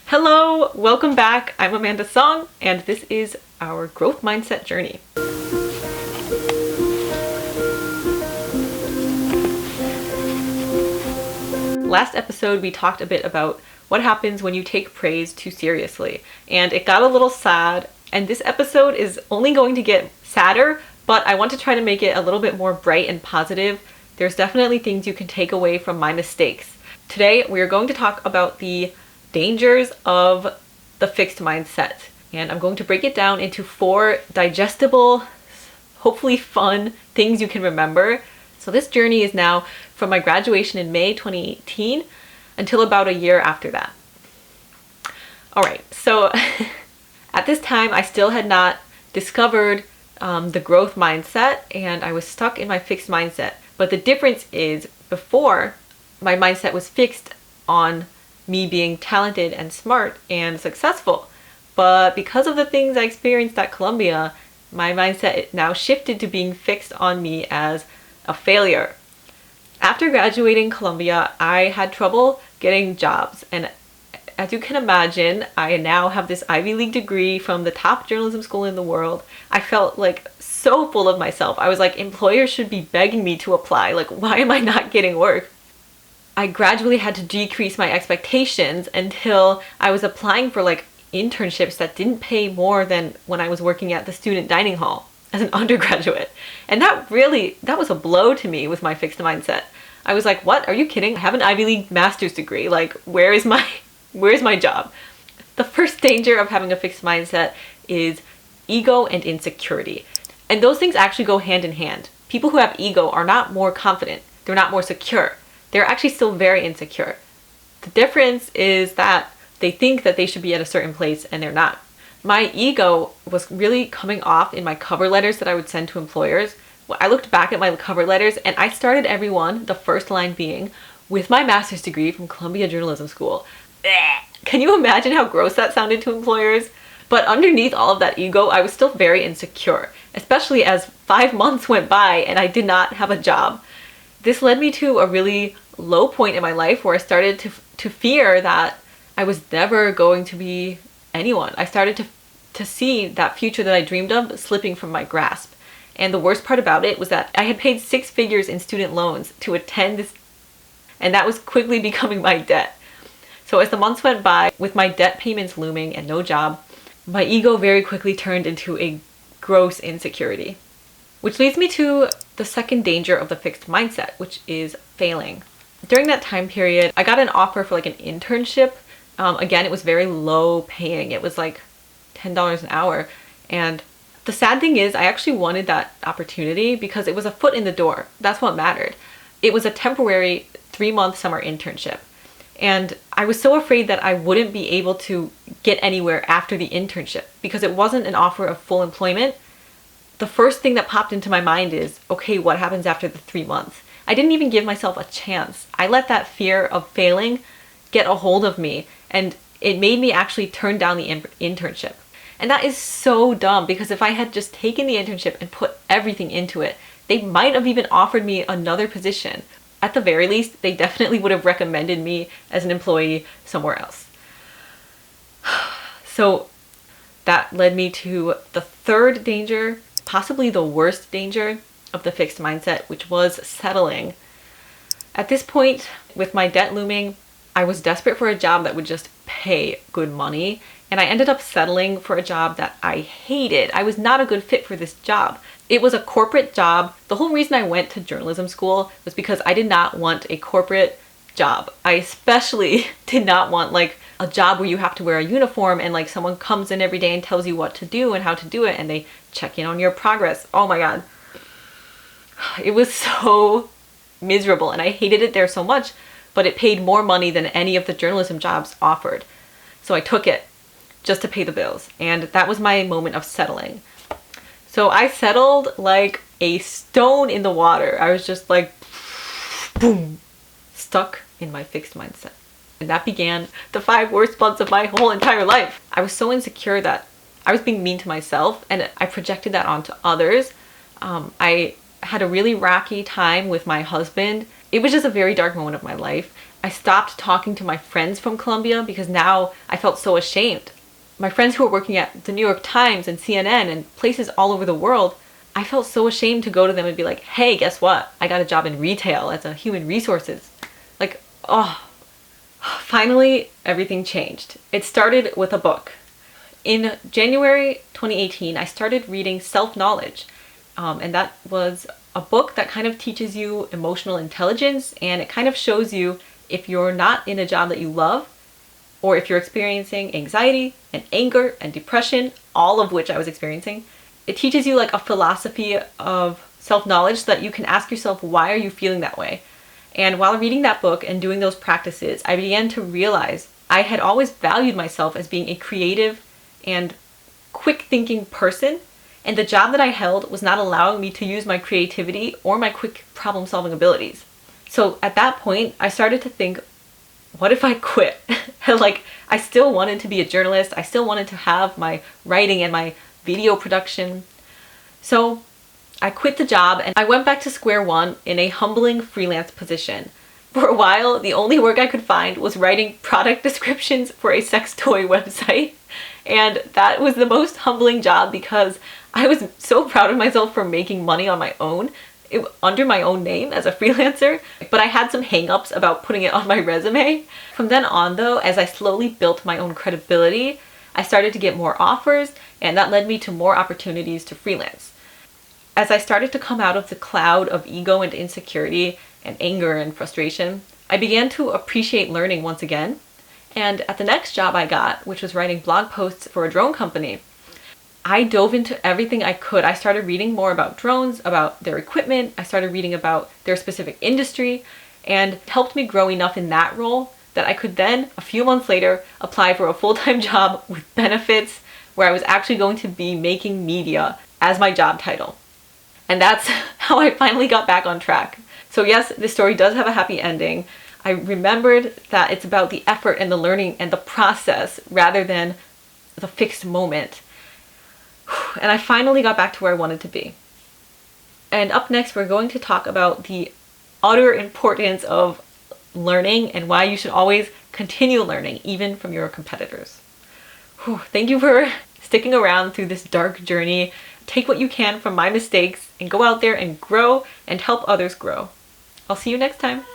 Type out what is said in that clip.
Hello, welcome back. I'm Amanda Song, and this is our growth mindset journey. Last episode, we talked a bit about what happens when you take praise too seriously, and it got a little sad, and this episode is only going to get sadder, but I want to try to make it a little bit more bright and positive. There's definitely things you can take away from my mistakes. Today, we are going to talk about the dangers of the fixed mindset. And I'm going to break it down into 4 digestible, hopefully fun things you can remember. So this journey is now from my graduation in May 2018 until about a year after that. All right, so at this time, I still had not discovered the growth mindset, and I was stuck in my fixed mindset. But the difference is, before, my mindset was fixed on me being talented and smart and successful. But because of the things I experienced at Columbia, my mindset now shifted to being fixed on me as a failure. After graduating Columbia, I had trouble getting jobs. And as you can imagine, I now have this Ivy League degree from the top journalism school in the world. I felt like so full of myself. I was like, employers should be begging me to apply. Like, why am I not getting work? I gradually had to decrease my expectations until I was applying for internships that didn't pay more than when I was working at the student dining hall as an undergraduate. And that was a blow to me with my fixed mindset. I was like, what? Are you kidding? I have an Ivy League master's degree. Like, where's my job? The first danger of having a fixed mindset is ego and insecurity. And those things actually go hand in hand. People who have ego are not more confident. They're not more secure. They're actually still very insecure. The difference is that they think that they should be at a certain place and they're not. My ego was really coming off in my cover letters that I would send to employers. I looked back at my cover letters and I started every one, the first line being, with my master's degree from Columbia Journalism School. Can you imagine how gross that sounded to employers? But underneath all of that ego, I was still very insecure, especially as 5 months went by and I did not have a job. This led me to a really low point in my life where I started to fear that I was never going to be anyone. I started to see that future that I dreamed of slipping from my grasp. And the worst part about it was that I had paid 6 figures in student loans to attend this, and that was quickly becoming my debt. So as the months went by, with my debt payments looming and no job, my ego very quickly turned into a gross insecurity. Which leads me to the second danger of the fixed mindset, which is failing. During that time period, I got an offer for an internship. Again, it was very low paying. It was like $10 an hour. And the sad thing is, I actually wanted that opportunity because it was a foot in the door. That's what mattered. It was a temporary 3-month summer internship. And I was so afraid that I wouldn't be able to get anywhere after the internship because it wasn't an offer of full employment. The first thing that popped into my mind is, okay, what happens after the 3 months? I didn't even give myself a chance. I let that fear of failing get a hold of me, and it made me actually turn down the internship. And that is so dumb because if I had just taken the internship and put everything into it, they might have even offered me another position. At the very least, they definitely would have recommended me as an employee somewhere else. So that led me to the third danger, possibly the worst danger of the fixed mindset, which was settling. At this point, with my debt looming, I was desperate for a job that would just pay good money, and I ended up settling for a job that I hated. I was not a good fit for this job. It was a corporate job. The whole reason I went to journalism school was because I did not want a corporate job. I especially did not want a job where you have to wear a uniform and someone comes in every day and tells you what to do and how to do it and they check in on your progress. Oh my God. It was so miserable and I hated it there so much, but it paid more money than any of the journalism jobs offered. So I took it just to pay the bills, and that was my moment of settling. So I settled like a stone in the water. I was just boom, stuck in my fixed mindset. And that began the 5 worst months of my whole entire life. I was so insecure that I was being mean to myself and I projected that onto others. I had a really rocky time with my husband. It was just a very dark moment of my life. I stopped talking to my friends from Colombia because now I felt so ashamed. My friends who were working at the New York Times and CNN and places all over the world, I felt so ashamed to go to them and be like, hey, guess what? I got a job in retail as a human resources. Like, oh, finally, everything changed. It started with a book. In January 2018, I started reading Self-Knowledge, and that was a book that kind of teaches you emotional intelligence, and it kind of shows you if you're not in a job that you love, or if you're experiencing anxiety and anger and depression, all of which I was experiencing. It teaches you like a philosophy of self-knowledge so that you can ask yourself, why are you feeling that way? And while reading that book and doing those practices, I began to realize I had always valued myself as being a creative and quick thinking person, and the job that I held was not allowing me to use my creativity or my quick problem solving abilities. So at that point, I started to think, what if I quit? Like, I still wanted to be a journalist. I still wanted to have my writing and my video production. So I quit the job and I went back to square one in a humbling freelance position. For a while, the only work I could find was writing product descriptions for a sex toy website. And that was the most humbling job because I was so proud of myself for making money on my own, under my own name as a freelancer, but I had some hang-ups about putting it on my resume. From then on though, as I slowly built my own credibility, I started to get more offers, and that led me to more opportunities to freelance. As I started to come out of the cloud of ego and insecurity and anger and frustration, I began to appreciate learning once again. And at the next job I got, which was writing blog posts for a drone company, I dove into everything I could. I started reading more about drones, about their equipment. I started reading about their specific industry, and it helped me grow enough in that role that I could then, a few months later, apply for a full-time job with benefits where I was actually going to be making media as my job title. And that's how I finally got back on track. So yes, this story does have a happy ending. I remembered that it's about the effort and the learning and the process rather than the fixed moment. And I finally got back to where I wanted to be. And up next, we're going to talk about the utter importance of learning and why you should always continue learning, even from your competitors. Thank you for sticking around through this dark journey. Take what you can from my mistakes and go out there and grow and help others grow. I'll see you next time.